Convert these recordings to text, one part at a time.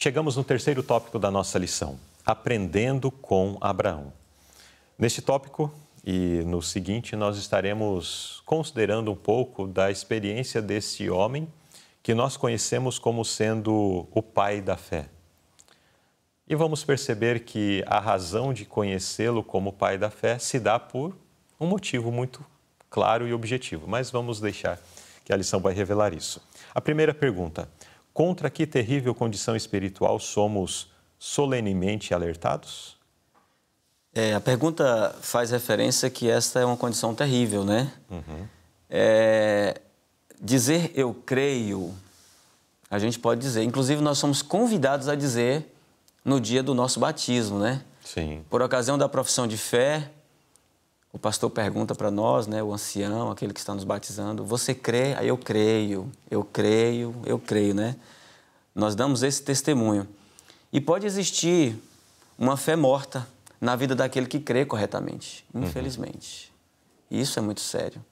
Chegamos no terceiro tópico da nossa lição, aprendendo com Abraão. Neste tópico e no seguinte, nós estaremos considerando um pouco da experiência desse homem que nós conhecemos como sendo o pai da fé. E vamos perceber que a razão de conhecê-lo como pai da fé se dá por um motivo muito claro e objetivo, mas vamos deixar que a lição vai revelar isso. A primeira pergunta: contra que terrível condição espiritual somos solenemente alertados? A pergunta faz referência que esta é uma condição terrível, né? Dizer eu creio, a gente pode dizer. Inclusive, nós somos convidados a dizer no dia do nosso batismo, né? Sim. Por ocasião da profissão de fé, o pastor pergunta para nós, né, o ancião, aquele que está nos batizando, você crê? Aí eu creio, né? Nós damos esse testemunho. E pode existir uma fé morta na vida daquele que crê corretamente, infelizmente. E isso é muito sério.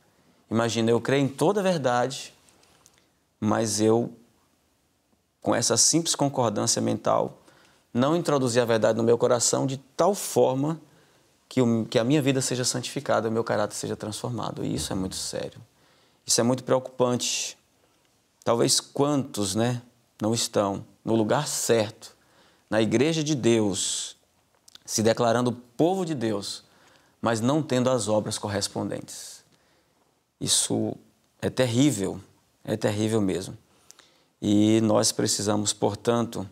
Imagina, eu creio em toda a verdade, mas eu, com essa simples concordância mental, não introduzi a verdade no meu coração de tal forma que a minha vida seja santificada, o meu caráter seja transformado. E isso é muito sério. Isso é muito preocupante. Talvez quantos, né, não estão no lugar certo, na igreja de Deus, se declarando povo de Deus, mas não tendo as obras correspondentes. Isso é terrível mesmo. E nós precisamos, portanto,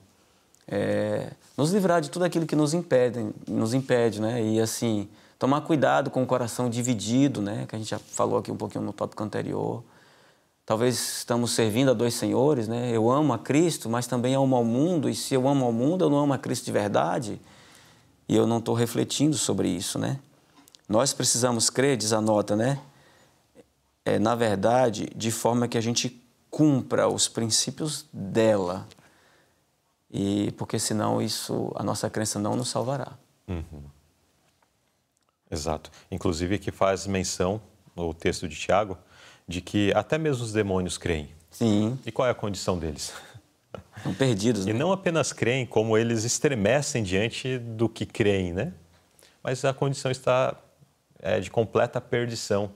nos livrar de tudo aquilo que nos impede, né? E assim, tomar cuidado com o coração dividido, né? Que a gente já falou aqui um pouquinho no tópico anterior. Talvez estamos servindo a dois senhores, né? Eu amo a Cristo, mas também amo ao mundo, e se eu amo ao mundo, eu não amo a Cristo de verdade, e eu não estou refletindo sobre isso, né? Nós precisamos crer, diz a nota, né? Na verdade, de forma que a gente cumpra os princípios dela, e porque senão a nossa crença não nos salvará. Exato. Inclusive que faz menção no texto de Tiago de que até mesmo os demônios creem. Sim. E qual é a condição deles? Estão perdidos, né? E não apenas creem, como eles estremecem diante do que creem, né? Mas a condição está de completa perdição.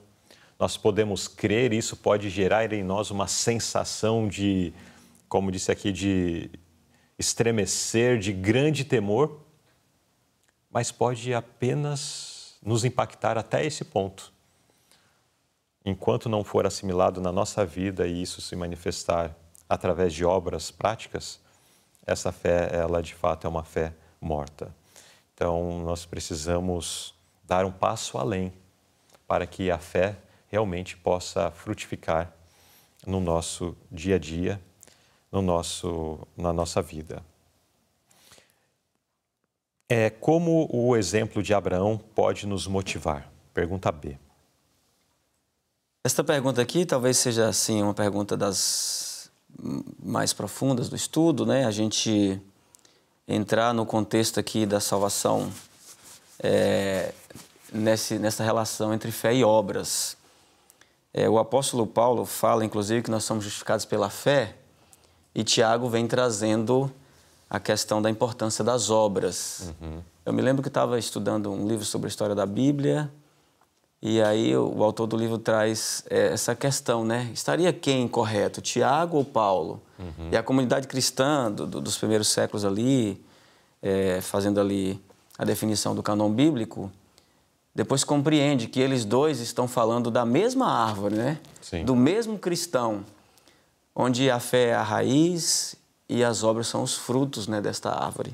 Nós podemos crer, isso pode gerar em nós uma sensação de, como disse aqui, de estremecer, de grande temor, mas pode apenas nos impactar até esse ponto. Enquanto não for assimilado na nossa vida e isso se manifestar através de obras práticas, essa fé, ela de fato é uma fé morta. Então, nós precisamos dar um passo além para que a fé realmente possa frutificar no nosso dia a dia, na nossa vida. Como o exemplo de Abraão pode nos motivar? Pergunta B. Esta pergunta aqui talvez seja, assim, uma pergunta das mais profundas do estudo, né? A gente entrar no contexto aqui da salvação, nessa relação entre fé e obras. O apóstolo Paulo fala, inclusive, que nós somos justificados pela fé, e Tiago vem trazendo a questão da importância das obras. Eu me lembro que estava estudando um livro sobre a história da Bíblia, e aí o autor do livro traz essa questão, né? Estaria quem correto, Tiago ou Paulo? E a comunidade cristã dos primeiros séculos ali, fazendo ali a definição do cânon bíblico, depois compreende que eles dois estão falando da mesma árvore, né? Sim. Do mesmo cristão, onde a fé é a raiz e as obras são os frutos, né, desta árvore.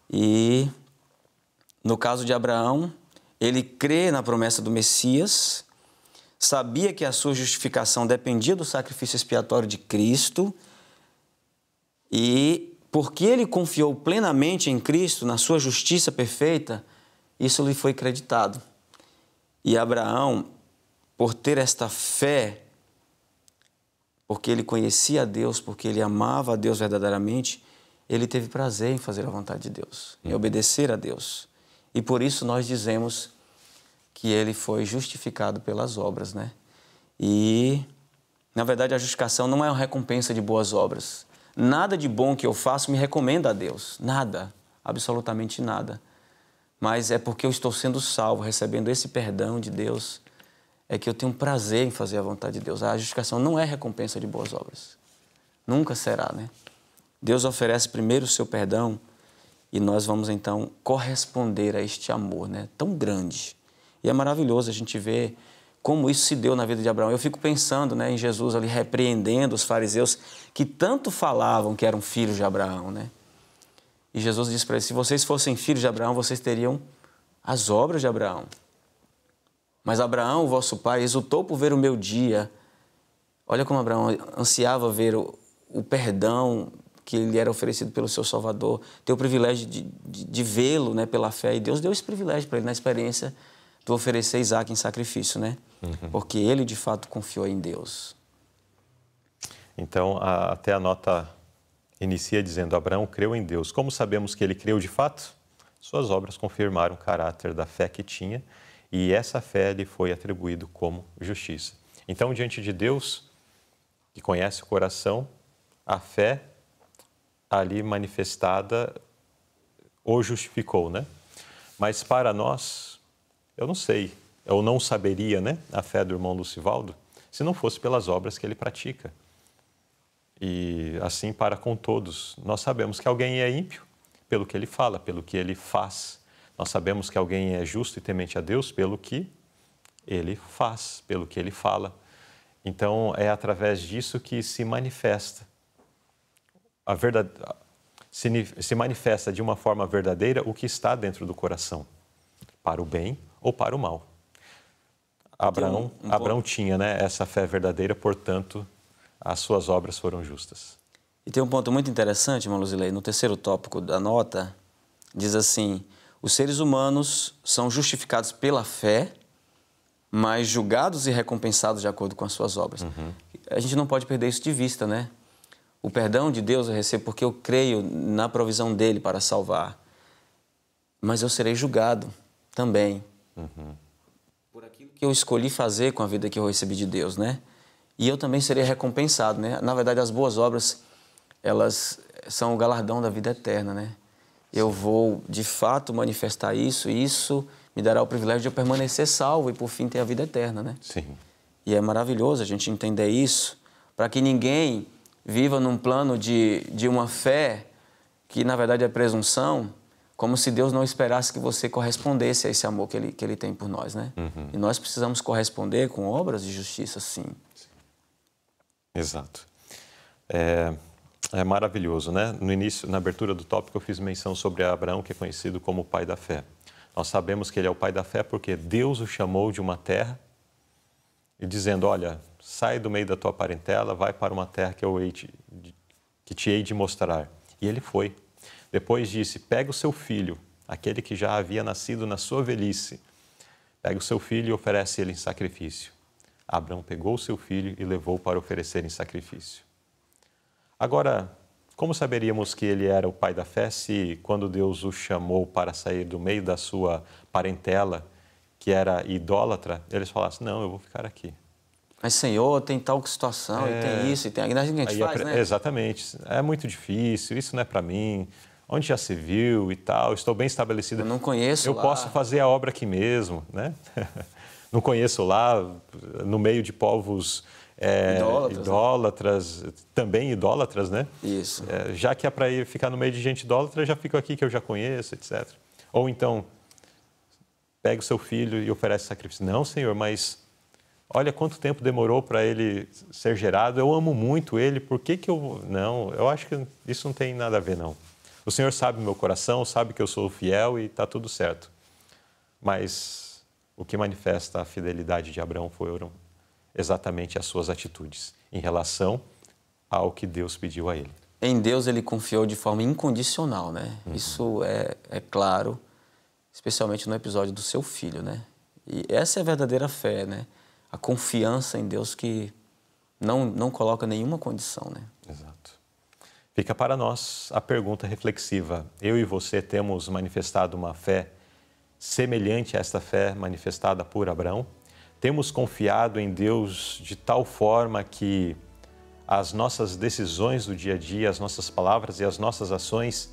E no caso de Abraão, ele crê na promessa do Messias, sabia que a sua justificação dependia do sacrifício expiatório de Cristo, e porque ele confiou plenamente em Cristo, na sua justiça perfeita, isso lhe foi creditado. E Abraão, por ter esta fé, porque ele conhecia a Deus, porque ele amava a Deus verdadeiramente, ele teve prazer em fazer a vontade de Deus, em obedecer a Deus. E por isso nós dizemos que ele foi justificado pelas obras, né? E, na verdade, a justificação não é uma recompensa de boas obras. nada de bom que eu faço me recomenda a Deus. Nada, absolutamente nada. Mas é porque eu estou sendo salvo, recebendo esse perdão de Deus, é que eu tenho prazer em fazer a vontade de Deus. A justificação não é recompensa de boas obras. Nunca será, né? Deus oferece primeiro o seu perdão e nós vamos, então, corresponder a este amor, né? Tão grande. E é maravilhoso a gente ver como isso se deu na vida de Abraão. Eu fico pensando, né, em Jesus ali repreendendo os fariseus que tanto falavam que eram filhos de Abraão, né? E Jesus disse para eles, se vocês fossem filhos de Abraão, vocês teriam as obras de Abraão. Mas Abraão, vosso pai, exultou por ver o meu dia. Olha como Abraão ansiava ver o perdão que lhe era oferecido pelo seu Salvador, ter o privilégio de vê-lo, né, pela fé. E Deus deu esse privilégio para ele na experiência de oferecer Isaac em sacrifício, né? Porque ele, de fato, confiou em Deus. Então, até a nota inicia dizendo, Abraão creu em Deus. Como sabemos que ele creu de fato? Suas obras confirmaram o caráter da fé que tinha e essa fé lhe foi atribuído como justiça. Então, diante de Deus, que conhece o coração, a fé ali manifestada o justificou, né? Mas para nós, eu não sei, eu não saberia, né, a fé do irmão Lucivaldo, se não fosse pelas obras que ele pratica. E assim para com todos. Nós sabemos que alguém é ímpio pelo que ele fala, pelo que ele faz. Nós sabemos que alguém é justo e temente a Deus pelo que ele faz, pelo que ele fala. Então, é através disso que se manifesta. A verdade, se manifesta de uma forma verdadeira o que está dentro do coração, para o bem ou para o mal. Abraão tinha, né, essa fé verdadeira, portanto, as suas obras foram justas. E tem um ponto muito interessante, irmão Luzilei, no terceiro tópico da nota, diz assim, os seres humanos são justificados pela fé, mas julgados e recompensados de acordo com as suas obras. A gente não pode perder isso de vista, né? O perdão de Deus eu recebo porque eu creio na provisão dele para salvar. Mas eu serei julgado também por aquilo que eu escolhi fazer com a vida que eu recebi de Deus, né? E eu também serei recompensado, né? Na verdade, as boas obras, elas são o galardão da vida eterna, né? Eu vou, de fato, manifestar isso e isso me dará o privilégio de eu permanecer salvo e, por fim, ter a vida eterna, né? Sim. E é maravilhoso a gente entender isso, para que ninguém viva num plano de uma fé que, na verdade, é presunção, como se Deus não esperasse que você correspondesse a esse amor que Ele tem por nós, né? E nós precisamos corresponder com obras de justiça, sim. Exato. É maravilhoso, né? No início, na abertura do tópico, eu fiz menção sobre Abraão, que é conhecido como o pai da fé. Nós sabemos que ele é o pai da fé porque Deus o chamou de uma terra e dizendo, olha, sai do meio da tua parentela, vai para uma terra que te hei de mostrar. E ele foi. Depois disse, pega o seu filho, aquele que já havia nascido na sua velhice, pega o seu filho e oferece ele em sacrifício. Abraão pegou o seu filho e levou para oferecer em sacrifício. Agora, como saberíamos que ele era o pai da fé se, quando Deus o chamou para sair do meio da sua parentela, que era idólatra, eles falassem, não, eu vou ficar aqui. Mas, Senhor, tem tal situação, e tem isso, e tem... Aí a gente faz, né? Exatamente. É muito difícil, isso não é para mim. Onde já se viu e tal, estou bem estabelecido. Eu não conheço Eu lá. posso fazer a obra aqui mesmo, né? Não conheço lá, no meio de povos idólatras, também idólatras, né? Isso. Já que é para ir ficar no meio de gente idólatra, já fico aqui que eu já conheço, etc. Ou então, pega o seu filho e oferece sacrifício. Não, Senhor, mas olha quanto tempo demorou para ele ser gerado, eu amo muito ele, por que que eu... Não, eu acho que isso não tem nada a ver, não. O Senhor sabe o meu coração, sabe que eu sou fiel e está tudo certo. Mas o que manifesta a fidelidade de Abraão foram exatamente as suas atitudes em relação ao que Deus pediu a ele. Em Deus ele confiou de forma incondicional, né? Isso é claro, especialmente no episódio do seu filho, né? E essa é a verdadeira fé, né? A confiança em Deus que não coloca nenhuma condição, né? Exato. Fica para nós a pergunta reflexiva. Eu e você temos manifestado uma fé semelhante a esta fé manifestada por Abraão? Temos confiado em Deus de tal forma que as nossas decisões do dia a dia, as nossas palavras e as nossas ações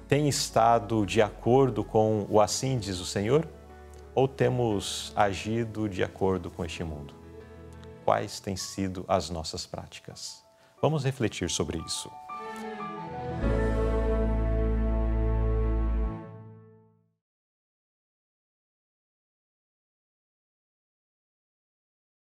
têm estado de acordo com o assim diz o Senhor? Ou temos agido de acordo com este mundo? Quais têm sido as nossas práticas? Vamos refletir sobre isso.